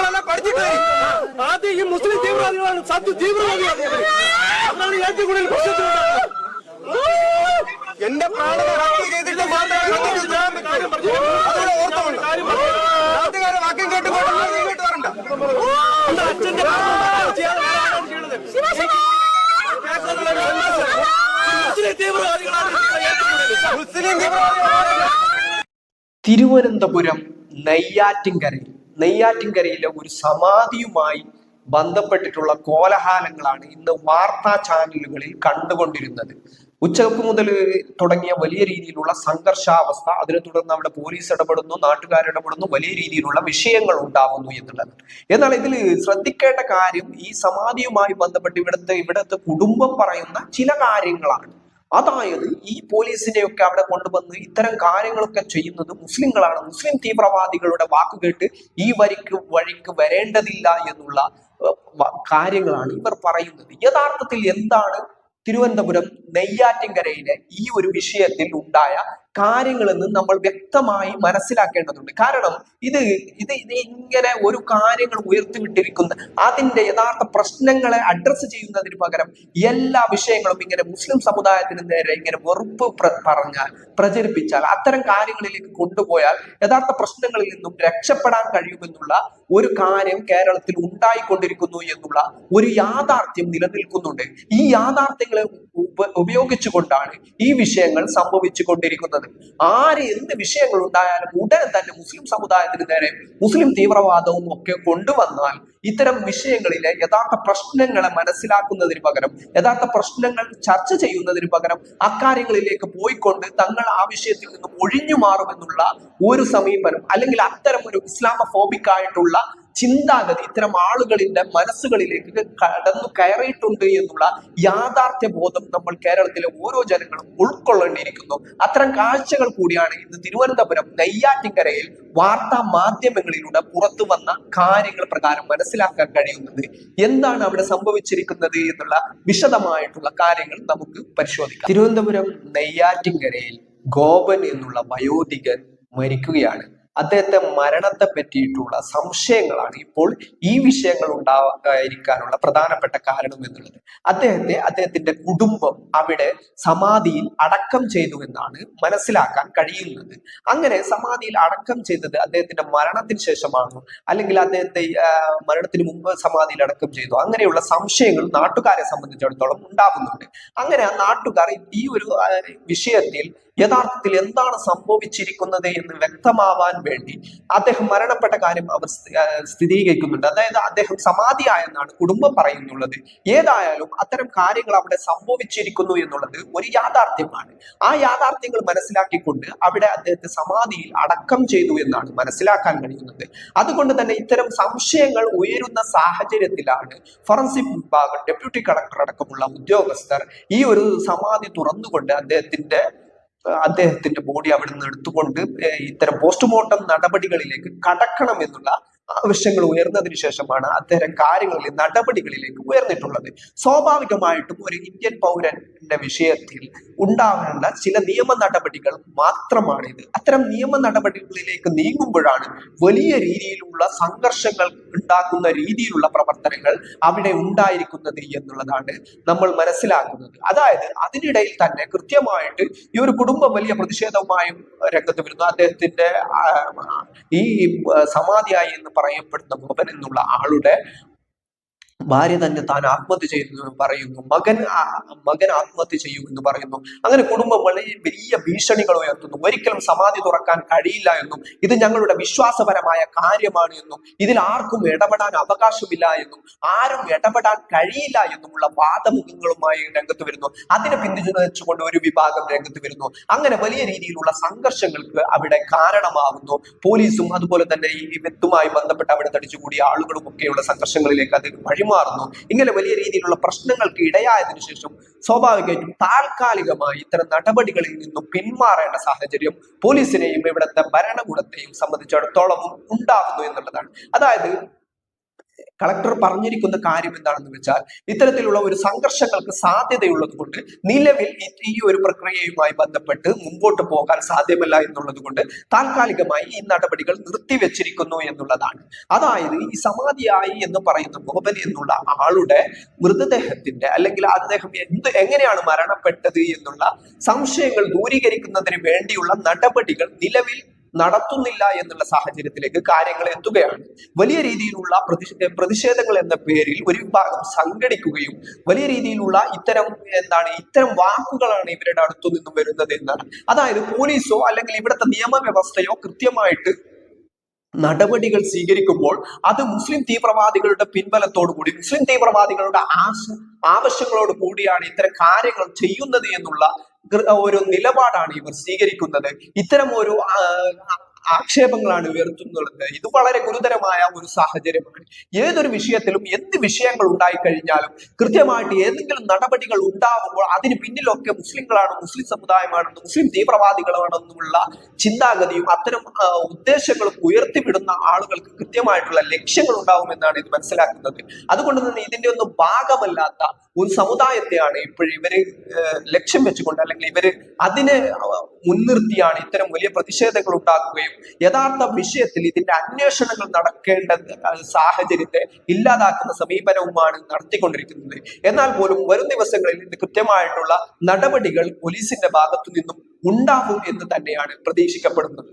തീവ്രവാദികളല്ല പഠിച്ചിട്ട് ആദ്യം ഈ മുസ്ലിം തീവ്രവാദികളാണ് സത്യ തീവ്രവാദികളാണ്. ഏറ്റവും കൂടുതൽ പ്രശ്നത്തിലുണ്ടാകുന്നത് എന്റെ പ്രാണനെ ഹത്യ ചെയ്തിട്ട് മാത്രമേ നാട്ടുകാരെ വാക്യം കേട്ടുകൊണ്ട് വരണ്ട. അച്ഛന്റെ തിരുവനന്തപുരം നെയ്യാറ്റിൻകരയിലെ ഒരു സമാധിയുമായി ബന്ധപ്പെട്ടിട്ടുള്ള കോലാഹലങ്ങളാണ് ഇന്ന് വാർത്താ ചാനലുകളിൽ കണ്ടുകൊണ്ടിരുന്നത്. ഉച്ചക്ക് മുതൽ തുടങ്ങിയ വലിയ രീതിയിലുള്ള സംഘർഷാവസ്ഥ, അതിനെ തുടർന്ന് അവിടെ പോലീസ് ഇടപെടുന്നു, നാട്ടുകാരിടപെടുന്നു, വലിയ രീതിയിലുള്ള വിഷയങ്ങൾ ഉണ്ടാവുന്നു എന്നുള്ളത്. എന്നാൽ ഇതിൽ ശ്രദ്ധിക്കേണ്ട കാര്യം ഈ സമാധിയുമായി ബന്ധപ്പെട്ട് ഇവിടുത്തെ കുടുംബം പറയുന്ന ചില കാര്യങ്ങളാണ്. അതായത് ഈ പോലീസിനെയൊക്കെ അവിടെ കൊണ്ടുവന്ന് ഇത്തരം കാര്യങ്ങളൊക്കെ ചെയ്യുന്നത് മുസ്ലിങ്ങളാണ്, മുസ്ലിം തീവ്രവാദികളുടെ വാക്കുകേട്ട് ഈ വഴിക്ക് വരേണ്ടതില്ല എന്നുള്ള കാര്യങ്ങളാണ് ഇവർ പറയുന്നത്. യഥാർത്ഥത്തിൽ എന്താണ് തിരുവനന്തപുരം നെയ്യാറ്റിൻകരയിലെ ഈ ഒരു വിഷയത്തിൽ ഉണ്ടായ കാര്യങ്ങളെന്ന് നമ്മൾ വ്യക്തമായി മനസ്സിലാക്കേണ്ടതുണ്ട്. കാരണം ഇത് ഇങ്ങനെ ഒരു കാര്യങ്ങൾ ഉയർത്തിവിട്ടിരിക്കുന്ന അതിന്റെ യഥാർത്ഥ പ്രശ്നങ്ങളെ അഡ്രസ്സ് ചെയ്യുന്നതിന് പകരം എല്ലാ വിഷയങ്ങളും ഇങ്ങനെ മുസ്ലിം സമുദായത്തിന് നേരെ ഇങ്ങനെ വെറുപ്പ് പ്രചരിപ്പിച്ചാൽ, അത്തരം കാര്യങ്ങളിലേക്ക് കൊണ്ടുപോയാൽ യഥാർത്ഥ പ്രശ്നങ്ങളിൽ നിന്നും രക്ഷപ്പെടാൻ കഴിയുമെന്നുള്ള ഒരു കാര്യം കേരളത്തിൽ ഉണ്ടായിക്കൊണ്ടിരിക്കുന്നു എന്നുള്ള ഒരു യാഥാർത്ഥ്യം നിലനിൽക്കുന്നുണ്ട്. ഈ യാഥാർത്ഥ്യങ്ങളെ ഉപയോഗിച്ചുകൊണ്ടാണ് ഈ വിഷയങ്ങൾ സംഭവിച്ചു കൊണ്ടിരിക്കുന്നത്. ആര് എന്ത് വിഷയങ്ങൾ ഉണ്ടായാലും ഉടനെ തന്നെ മുസ്ലിം സമുദായത്തിന് നേരെ മുസ്ലിം തീവ്രവാദവും ഒക്കെ കൊണ്ടുവന്നാൽ ഇത്തരം വിഷയങ്ങളിലെ യഥാർത്ഥ പ്രശ്നങ്ങളെ മനസ്സിലാക്കുന്നതിന് പകരം, യഥാർത്ഥ പ്രശ്നങ്ങൾ ചർച്ച ചെയ്യുന്നതിന് പകരം അക്കാര്യങ്ങളിലേക്ക് പോയിക്കൊണ്ട് തങ്ങൾ ആ വിഷയത്തിൽ നിന്നും ഒഴിഞ്ഞു മാറുമെന്നുള്ള ഒരു സമീപനം, അല്ലെങ്കിൽ അത്തരം ഒരു ഇസ്ലാമോഫോബിക് ആയിട്ടുള്ള ചിന്താഗതി ഇത്തരം ആളുകളിന്റെ മനസ്സുകളിലേക്ക് കടന്നു കയറിയിട്ടുണ്ട് എന്നുള്ള യാഥാർത്ഥ്യ ബോധം നമ്മൾ കേരളത്തിലെ ഓരോ ജനങ്ങളും ഉൾക്കൊള്ളേണ്ടിയിരിക്കുന്നു. അത്തരം കാഴ്ചകൾ കൂടിയാണ് ഇന്ന് തിരുവനന്തപുരം നെയ്യാറ്റിൻകരയിൽ വാർത്താ മാധ്യമങ്ങളിലൂടെ പുറത്തു വന്ന കാര്യങ്ങൾ പ്രകാരം മനസ്സിലാക്കാൻ കഴിയുന്നത്. എന്താണ് അവിടെ സംഭവിച്ചിരിക്കുന്നത് എന്നുള്ള വിശദമായിട്ടുള്ള കാര്യങ്ങൾ നമുക്ക് പരിശോധിക്കാം. തിരുവനന്തപുരം നെയ്യാറ്റിൻകരയിൽ ഗോപൻ എന്നുള്ള വയോധികൻ മരിക്കുകയാണ്. അദ്ദേഹത്തെ മരണത്തെ പറ്റിയിട്ടുള്ള സംശയങ്ങളാണ് ഇപ്പോൾ ഈ വിഷയങ്ങൾ ഉണ്ടായിരിക്കാനുള്ള പ്രധാനപ്പെട്ട കാരണം എന്നുള്ളത്. അദ്ദേഹത്തിന്റെ കുടുംബം അവിടെ സമാധിയിൽ അടക്കം ചെയ്തു എന്നാണ് മനസ്സിലാക്കാൻ കഴിയുന്നത്. അങ്ങനെ സമാധിയിൽ അടക്കം ചെയ്തത് അദ്ദേഹത്തിന്റെ മരണത്തിന് ശേഷമാണോ, അല്ലെങ്കിൽ അദ്ദേഹത്തെ മരണത്തിന് മുമ്പ് സമാധിയിൽ അടക്കം ചെയ്തു, അങ്ങനെയുള്ള സംശയങ്ങൾ നാട്ടുകാരെ സംബന്ധിച്ചിടത്തോളം ഉണ്ടാകുന്നുണ്ട്. അങ്ങനെ ആ നാട്ടുകാർ ഈ ഒരു വിഷയത്തിൽ യഥാർത്ഥത്തിൽ എന്താണ് സംഭവിച്ചിരിക്കുന്നത് എന്ന് വ്യക്തമാവാൻ വേണ്ടി അദ്ദേഹം മരണപ്പെട്ട കാര്യം അവർ സ്ഥിരീകരിക്കുന്നുണ്ട്. അതായത് അദ്ദേഹം സമാധിയായെന്നാണ് കുടുംബം പറയുന്നുള്ളത്. ഏതായാലും അത്തരം കാര്യങ്ങൾ അവിടെ സംഭവിച്ചിരിക്കുന്നു എന്നുള്ളത് ഒരു യാഥാർത്ഥ്യമാണ്. ആ യാഥാർത്ഥ്യങ്ങൾ മനസ്സിലാക്കിക്കൊണ്ട് അവിടെ അദ്ദേഹത്തെ സമാധിയിൽ അടക്കം ചെയ്തു എന്നാണ് മനസ്സിലാക്കാൻ കഴിയുന്നത്. അതുകൊണ്ട് തന്നെ ഇത്തരം സംശയങ്ങൾ ഉയരുന്ന സാഹചര്യത്തിലാണ് ഫോറൻസിക് വിഭാഗം, ഡെപ്യൂട്ടി കളക്ടർ അടക്കമുള്ള ഉദ്യോഗസ്ഥർ ഈ ഒരു സമാധി തുറന്നുകൊണ്ട് അദ്ദേഹത്തിന്റെ ബോഡി അവിടെ നിന്ന് എടുത്തുകൊണ്ട് ഇത്തരം പോസ്റ്റ്മോർട്ടം നടപടികളിലേക്ക് കടക്കണം എന്നുള്ള ആവശ്യങ്ങൾ ഉയർന്നതിന് ശേഷമാണ് അത്തരം കാര്യങ്ങളിൽ നടപടികളിലേക്ക് ഉയർന്നിട്ടുള്ളത്. സ്വാഭാവികമായിട്ടും ഒരു ഇന്ത്യൻ പൗരന്റെ വിഷയത്തിൽ ഉണ്ടാവേണ്ട ചില നിയമ നടപടികൾ മാത്രമാണിത്. അത്തരം നിയമ നടപടികളിലേക്ക് നീങ്ങുമ്പോഴാണ് വലിയ രീതിയിലുള്ള സംഘർഷങ്ങൾ ഉണ്ടാക്കുന്ന രീതിയിലുള്ള പ്രവർത്തനങ്ങൾ അവിടെ ഉണ്ടായിരിക്കുന്നത് എന്നുള്ളതാണ് നമ്മൾ മനസ്സിലാക്കുന്നത്. അതായത് അതിനിടയിൽ തന്നെ കൃത്യമായിട്ട് ഈ ഒരു കുടുംബം വലിയ പ്രതിഷേധവുമായും രംഗത്ത് വരുന്നു. അദ്ദേഹത്തിന്റെ ഈ സമാധിയായി എന്ന് പറയപ്പെടുന്ന ഗോപൻ എന്നുള്ള ആളുടെ ഭാര്യ തന്നെ താൻ ആത്മഹത്യ ചെയ്യുന്നു പറയുന്നു, മകൻ ആത്മഹത്യ ചെയ്യുമെന്ന് പറയുന്നു. അങ്ങനെ കുടുംബം വളരെ വലിയ ഭീഷണികൾ ഉയർത്തുന്നു. ഒരിക്കലും സമാധി തുറക്കാൻ കഴിയില്ല എന്നും ഇത് ഞങ്ങളുടെ വിശ്വാസപരമായ കാര്യമാണ് എന്നും ഇതിൽ ആർക്കും ഇടപെടാൻ അവകാശമില്ല എന്നും ആരും ഇടപെടാൻ കഴിയില്ല എന്നുമുള്ള വാദമുഖങ്ങളുമായി രംഗത്ത് വരുന്നു. അതിനെ പിന്തുണച്ചുകൊണ്ട് ഒരു വിഭാഗം രംഗത്ത് വരുന്നു. അങ്ങനെ വലിയ രീതിയിലുള്ള സംഘർഷങ്ങൾക്ക് അവിടെ കാരണമാകുന്നു. പോലീസും അതുപോലെ തന്നെ ഈ വ്യക്തുമായി ബന്ധപ്പെട്ട് അവിടെ തടിച്ചുകൂടിയ ആളുകളും ഒക്കെയുള്ള സംഘർഷങ്ങളിലേക്ക് അത് വഴിമാറുന്നു. ഇങ്ങനെ വലിയ രീതിയിലുള്ള പ്രശ്നങ്ങൾക്ക് ഇടയായതിനു ശേഷം സ്വാഭാവികമായിട്ടും താൽക്കാലികമായി ഇത്തരം നടപടികളിൽ നിന്നും പിന്മാറേണ്ട സാഹചര്യം പോലീസിനെയും ഇവിടുത്തെ ഭരണകൂടത്തെയും സംബന്ധിച്ചിടത്തോളം ഉണ്ടാകുന്നു എന്നുള്ളതാണ്. അതായത് കളക്ടർ പറഞ്ഞിരിക്കുന്ന കാര്യം എന്താണെന്ന് വെച്ചാൽ ഇത്തരത്തിലുള്ള ഒരു സംഘർഷങ്ങൾക്ക് സാധ്യതയുള്ളത് കൊണ്ട് നിലവിൽ ഈ ഒരു പ്രക്രിയയുമായി ബന്ധപ്പെട്ട് മുമ്പോട്ട് പോകാൻ സാധ്യമല്ല എന്നുള്ളത് കൊണ്ട് താൽക്കാലികമായി ഈ നടപടികൾ നിർത്തിവെച്ചിരിക്കുന്നു എന്നുള്ളതാണ്. അതായത് ഈ സമാധിയായി എന്ന് പറയുന്ന മുഹമ്മദ് എന്നുള്ള ആളുടെ മൃതദേഹത്തിന്റെ അല്ലെങ്കിൽ അദ്ദേഹം എങ്ങനെയാണ് മരണപ്പെട്ടത് എന്നുള്ള സംശയങ്ങൾ ദൂരീകരിക്കുന്നതിന് വേണ്ടിയുള്ള നടപടികൾ നിലവിൽ നടത്തുന്നില്ല എന്നുള്ള സാഹചര്യത്തിലേക്ക് കാര്യങ്ങൾ എത്തുകയാണ്. വലിയ രീതിയിലുള്ള പ്രതിഷേധങ്ങൾ എന്ന പേരിൽ ഒരു വിഭാഗം സംഘടിക്കുകയും വലിയ രീതിയിലുള്ള ഇത്തരം വാക്കുകളാണ് ഇവരുടെ അടുത്തു നിന്നും വരുന്നത് എന്നാണ്. അതായത് പോലീസോ അല്ലെങ്കിൽ ഇവിടുത്തെ നിയമവ്യവസ്ഥയോ കൃത്യമായിട്ട് നടപടികൾ സ്വീകരിക്കുമ്പോൾ അത് മുസ്ലിം തീവ്രവാദികളുടെ പിൻബലത്തോടുകൂടി മുസ്ലിം തീവ്രവാദികളുടെ ആവശ്യങ്ങളോട് കൂടിയാണ് ഇത്തരം കാര്യങ്ങൾ ചെയ്യുന്നത് എന്നുള്ള ഒരു നിലപാടാണ് ഇവർ സ്വീകരിക്കുന്നത്. ഇത്തരം ഒരു ആക്ഷേപങ്ങളാണ് ഉയർത്തുന്നത്. ഇത് വളരെ ഗുരുതരമായ ഒരു സാഹചര്യമാണ്. ഏതൊരു വിഷയത്തിലും എന്ത് വിഷയങ്ങൾ ഉണ്ടായി കഴിഞ്ഞാലും കൃത്യമായിട്ട് ഏതെങ്കിലും നടപടികൾ ഉണ്ടാകുമ്പോൾ അതിന് പിന്നിലൊക്കെ മുസ്ലിങ്ങളാണ്, മുസ്ലിം സമുദായമാണെന്ന്, മുസ്ലിം തീവ്രവാദികളാണെന്നുള്ള ചിന്താഗതിയും അത്തരം ഉദ്ദേശങ്ങളും ഉയർത്തിവിടുന്ന ആളുകൾക്ക് കൃത്യമായിട്ടുള്ള ലക്ഷ്യങ്ങൾ ഉണ്ടാവുമെന്നാണ് ഇത് മനസ്സിലാക്കുന്നത്. അതുകൊണ്ട് തന്നെ ഇതിന്റെ ഒന്നും ഭാഗമല്ലാത്ത ഒരു സമുദായത്തെയാണ് ഇപ്പോഴും ഇവര് ലക്ഷ്യം വെച്ചുകൊണ്ട് അല്ലെങ്കിൽ ഇവര് അതിനെ മുൻനിർത്തിയാണ് ഇത്തരം വലിയ പ്രതിഷേധങ്ങൾ ഉണ്ടാക്കുകയും യഥാർത്ഥ വിഷയത്തിൽ ഇതിന്റെ അന്വേഷണങ്ങൾ നടക്കേണ്ട സാഹചര്യത്തെ ഇല്ലാതാക്കുന്ന സമീപനവുമാണ് നടത്തിക്കൊണ്ടിരിക്കുന്നത്. എന്നാൽ പോലും വരും ദിവസങ്ങളിൽ ഇത് കൃത്യമായിട്ടുള്ള നടപടികൾ പോലീസിന്റെ ഭാഗത്തു നിന്നും ഉണ്ടാകും എന്ന് തന്നെയാണ് പ്രതീക്ഷിക്കപ്പെടുന്നത്.